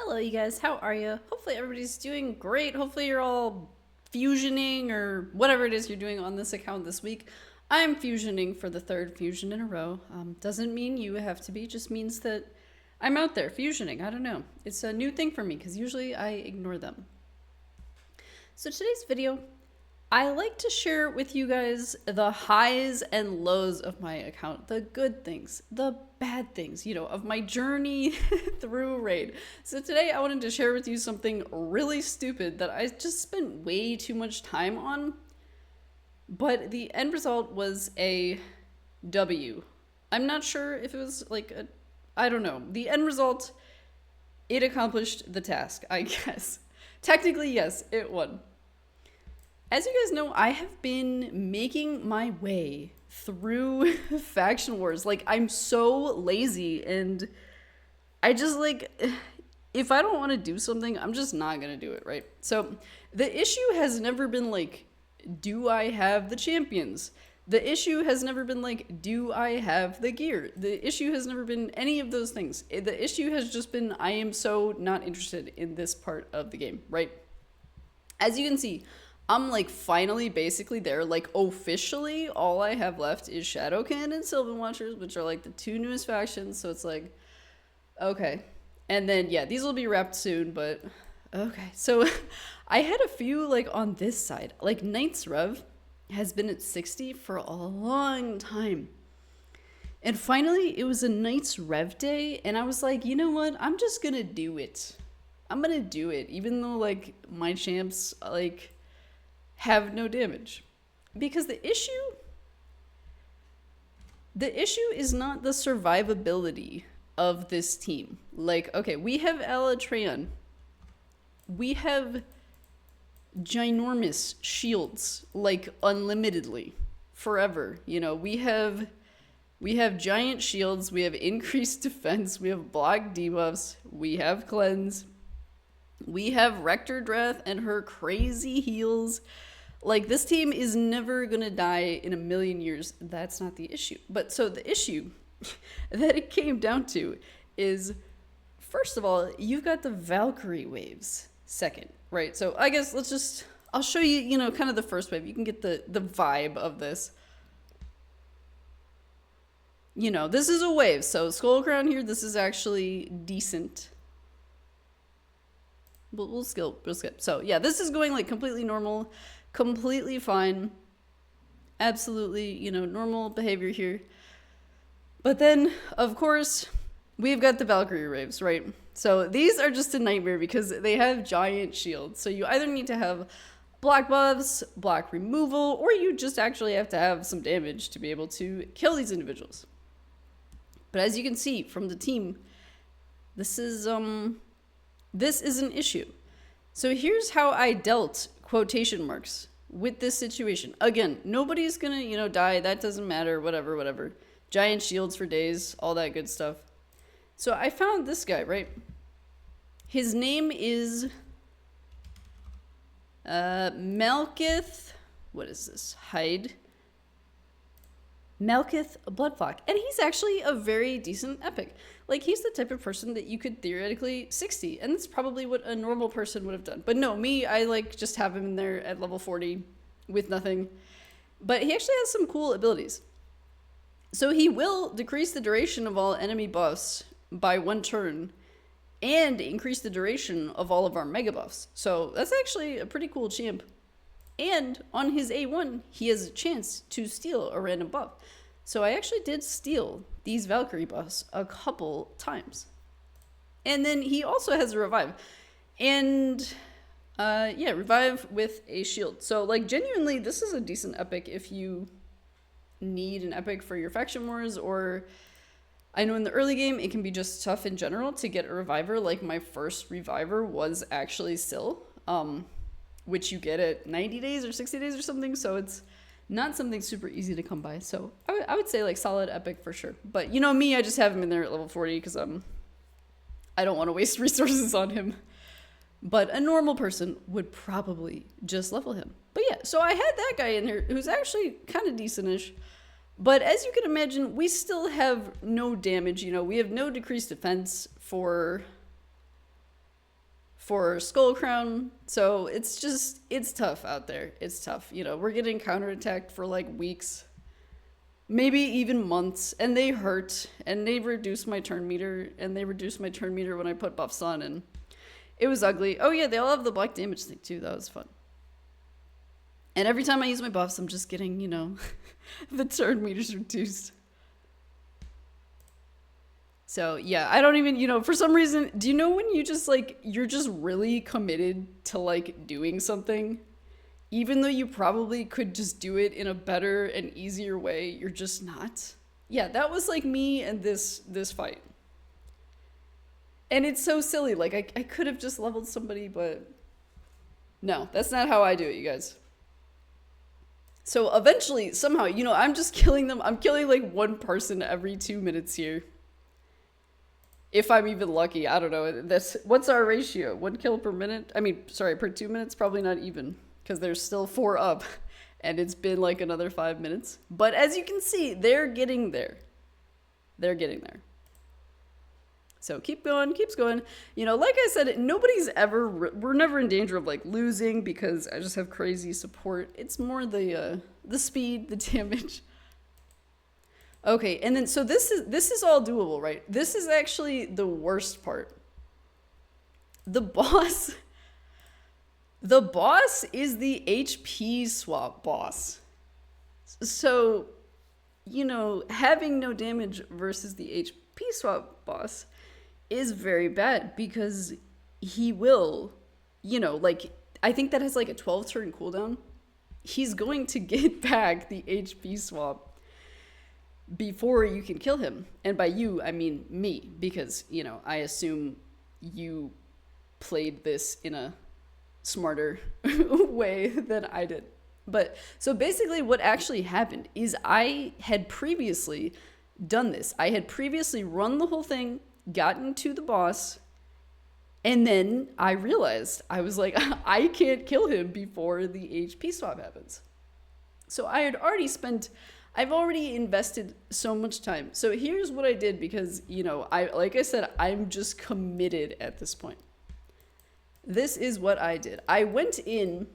Hello, you guys. How are you? Hopefully everybody's doing great. Hopefully you're all fusioning or whatever it is you're doing on this account this week. I'm fusioning for the third fusion in a row. Doesn't mean you have to be, just means that I'm out there fusioning. I don't know. It's a new thing for me because usually I ignore them. So today's video, I like to share with you guys the highs and lows of my account, the good things, the bad things, of my journey through Raid. So today I wanted to share with you something really stupid that I just spent way too much time on, but the end result was a W. I'm not sure if it was I don't know. The end result, it accomplished the task, I guess. Technically, yes, it won. As you guys know, I have been making my way through Faction Wars. I'm so lazy and I just if I don't want to do something, I'm just not going to do it, right? So the issue has never been do I have the champions? The issue has never been do I have the gear? The issue has never been any of those things. The issue has just been, I am so not interested in this part of the game, right? As you can see, I'm finally basically there. Officially, all I have left is Shadowcan and Sylvan Watchers, which are the two newest factions. So it's okay. And then, yeah, these will be wrapped soon, but okay. So I had a few on this side. Knights Rev has been at 60 for a long time. And finally, it was a Knights Rev day. And I was you know what? I'm just going to do it. I'm going to do it. Even though my champs have no damage, because the issue is not the survivability of this team. Okay, we have Alatreon, we have ginormous shields unlimitedly forever. We have giant shields, we have increased defense, we have block debuffs, we have cleanse, we have Rector Drath and her crazy heals. This team is never gonna die in a million years. That's not the issue. But so the issue that it came down to is, first of all, you've got the Valkyrie waves second, right? So I guess I'll show you, kind of the first wave. You can get the vibe of this. This is a wave. So Skull Crown here, this is actually decent. We'll skip. So yeah, this is going completely normal. Completely fine, absolutely, normal behavior here. But then, of course, we've got the Valkyrie waves, right? So these are just a nightmare because they have giant shields. So you either need to have block buffs, block removal, or you just actually have to have some damage to be able to kill these individuals. But as you can see from the team, this is an issue. So here's how I dealt, quotation marks, with this situation. Again, nobody's gonna, die. That doesn't matter. Whatever. Giant shields for days, all that good stuff. So I found this guy, right? His name is Malkith. What is this? Hyde. Malkith Bloodflock. And he's actually a very decent epic. He's the type of person that you could theoretically 60. And that's probably what a normal person would have done. But no, me, I just have him in there at level 40 with nothing. But he actually has some cool abilities. So he will decrease the duration of all enemy buffs by 1 turn and increase the duration of all of our mega buffs. So that's actually a pretty cool champ. And on his A1, he has a chance to steal a random buff. So I actually did steal these Valkyrie buffs a couple times. And then he also has a revive. And yeah, revive with a shield. So genuinely, this is a decent epic if you need an epic for your faction wars, or I know in the early game it can be just tough in general to get a reviver. My first reviver was actually Syl, which you get at 90 days or 60 days or something. So it's not something super easy to come by. So I would say solid epic for sure. But me, I just have him in there at level 40 because I don't want to waste resources on him. But a normal person would probably just level him. But yeah, so I had that guy in here who's actually kind of decentish. But as you can imagine, we still have no damage. We have no decreased defense for for Skull Crown. So it's tough out there. It's tough. You know, we're getting counterattacked for like weeks, maybe even months, and they hurt, and they reduce my turn meter, and they reduce my turn meter when I put buffs on, and it was ugly. Oh yeah, they all have the black damage thing too. That was fun. And every time I use my buffs, I'm just getting, you know, the turn meters reduced. So yeah, I don't even, you know, for some reason, do you know when you just like, you're just really committed to like doing something, even though you probably could just do it in a better and easier way, you're just not? Yeah, that was like me and this fight. And it's so silly. Like I could have just leveled somebody, but no, that's not how I do it, you guys. So eventually, somehow, you know, I'm just killing them. I'm killing like one person every 2 minutes here. If I'm even lucky, I don't know. What's our ratio? 1 kill per minute? I mean, sorry, per 2 minutes? Probably not even, because there's still 4 up, and it's been like another 5 minutes. But as you can see, they're getting there. They're getting there. So keeps going. You know, like I said, we're never in danger of like losing because I just have crazy support. It's more the speed, the damage. Okay, and then so this is all doable, right? This is actually the worst part. The boss is the HP swap boss. So, you know, having no damage versus the HP swap boss is very bad because he will, you know, like, I think that has like a 12 turn cooldown. He's going to get back the HP swap before you can kill him. And by you, I mean me, because, you know, I assume you played this in a smarter way than I did. But so basically what actually happened is I had previously done this. I had previously run the whole thing, gotten to the boss, and then I realized, I was like, I can't kill him before the HP swap happens. So I've already invested so much time. So here's what I did because, you know, like I said, I'm just committed at this point. This is what I did. I went in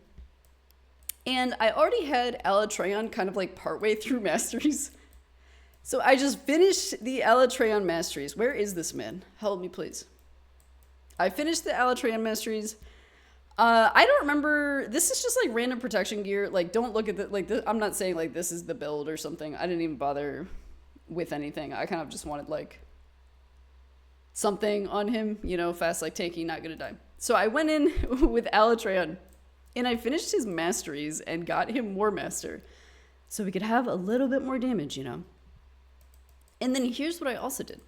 and I already had Alatreon kind of like partway through Masteries. So I just finished the Alatreon Masteries. Where is this man? Help me, please. I finished the Alatreon Masteries. I don't remember. This is just like random protection gear. Like, don't look at the, like, I'm not saying like this is the build or something. I didn't even bother with anything. I kind of just wanted like something on him, you know, fast like tanky, not gonna die. So I went in with Alatreon and I finished his Masteries and got him War Master so we could have a little bit more damage, you know. And then here's what I also did.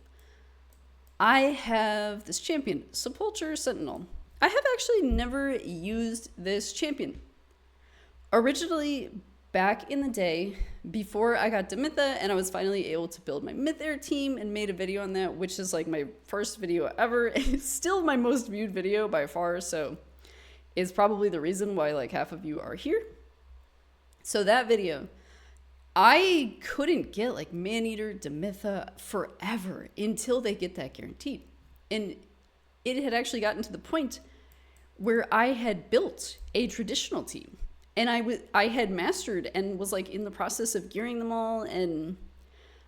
I have this champion, Sepulture Sentinel. I have actually never used this champion. Originally, back in the day, before I got to Mytha and I was finally able to build my Mythair team and made a video on that, which is like my first video ever. It's still my most viewed video by far, so it's probably the reason why like half of you are here. So that video, I couldn't get like Maneater to Mytha forever until they get that guaranteed. And it had actually gotten to the point where I had built a traditional team and I had mastered and was like in the process of gearing them all. And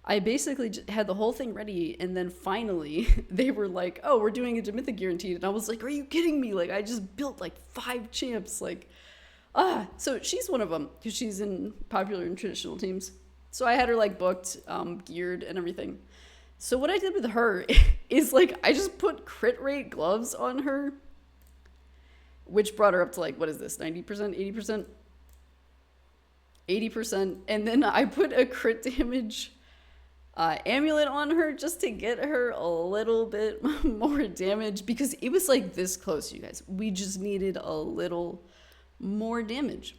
I basically just had the whole thing ready. And then finally they were like, oh, we're doing a Demytha guaranteed. And I was like, are you kidding me? Like I just built like 5 champs. Like, so she's one of them because she's in popular and traditional teams. So I had her like booked, geared and everything. So what I did with her is like, I just put crit rate gloves on her, which brought her up to like, what is this? 90%, 80%, 80%. And then I put a crit damage, amulet on her just to get her a little bit more damage because it was like this close, you guys. We just needed a little more damage.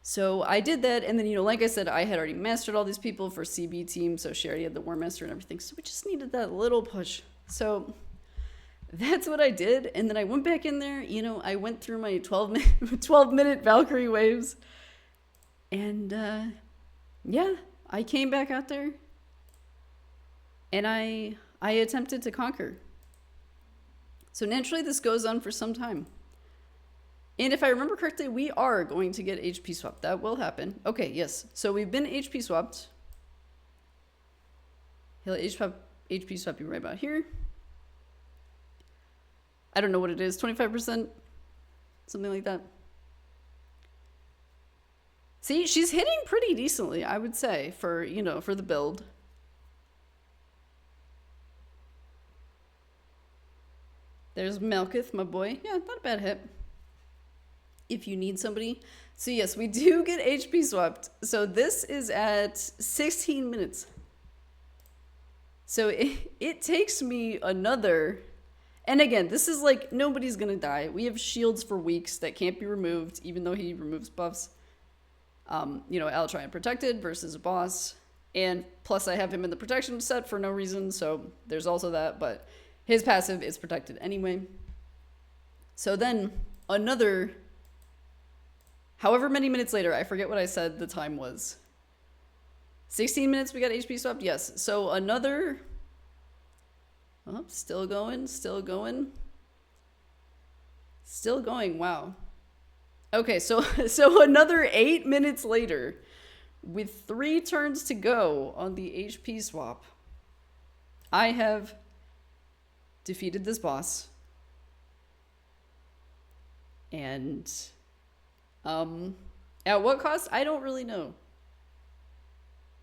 So I did that, and then, you know, like I said, I had already mastered all these people for CB team, so she already had the War Master and everything, so we just needed that little push. So that's what I did, and then I went back in there, you know, I went through my 12-minute Valkyrie waves, and yeah, I came back out there, and I attempted to conquer. So naturally, this goes on for some time. And if I remember correctly, we are going to get HP swapped. That will happen. Okay, yes. So we've been HP swapped. He'll HP swap you right about here. I don't know what it is, 25%? Something like that. See, she's hitting pretty decently, I would say, for, you know, for the build. There's Malkuth, my boy. Yeah, not a bad hit. If you need somebody. So yes, we do get HP swapped. So this is at 16 minutes. So it takes me another... And again, this is like, nobody's gonna die. We have shields for weeks that can't be removed, even though he removes buffs. You know, Alitry and Protected versus a boss. And plus I have him in the protection set for no reason, so there's also that, but his passive is protected anyway. So then, another... However many minutes later, I forget what I said the time was. 16 minutes we got HP swapped? Yes. So another... Oh, still going, still going. Still going, wow. Okay, so another 8 minutes later, with 3 turns to go on the HP swap, I have defeated this boss. And... at what cost? I don't really know.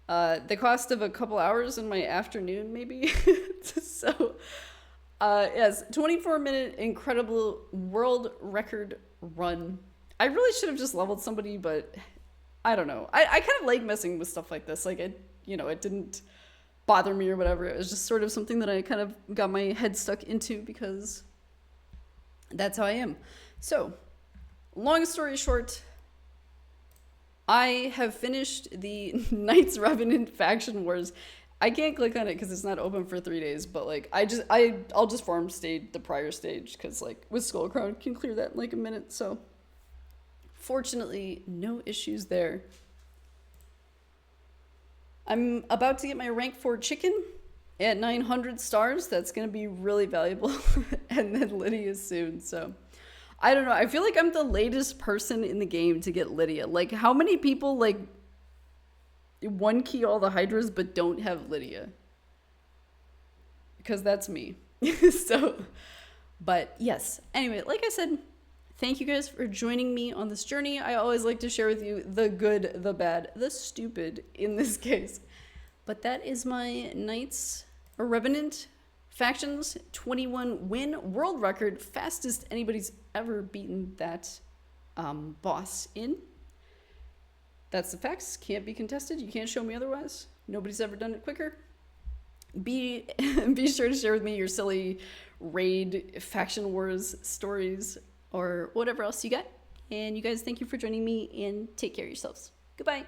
The cost of a couple hours in my afternoon, maybe. So, yes, 24-minute incredible world record run. I really should have just leveled somebody, but I don't know. I kind of like messing with stuff like this. Like, it didn't bother me or whatever. It was just sort of something that I kind of got my head stuck into because that's how I am. So, long story short, I have finished the Knights Revenant Faction Wars. I can't click on it because it's not open for 3 days, but like I'll just farm stage the prior stage because like with Skull Crown can clear that in like a minute. So fortunately, no issues there. I'm about to get my rank 4 chicken at 900 stars. That's gonna be really valuable, and then Lydia soon. So. I don't know. I feel like I'm the latest person in the game to get Lydia. Like, how many people, like, one key all the Hydras but don't have Lydia? Because that's me. So, but yes. Anyway, like I said, thank you guys for joining me on this journey. I always like to share with you the good, the bad, the stupid in this case. But that is my Knights Revenant Factions 21 win world record, fastest anybody's ever beaten that boss in. That's the facts, can't be contested. You can't show me otherwise. Nobody's ever done it quicker. Be sure to share with me your silly raid faction wars stories or whatever else you got. And you guys, thank you for joining me and take care of yourselves. Goodbye.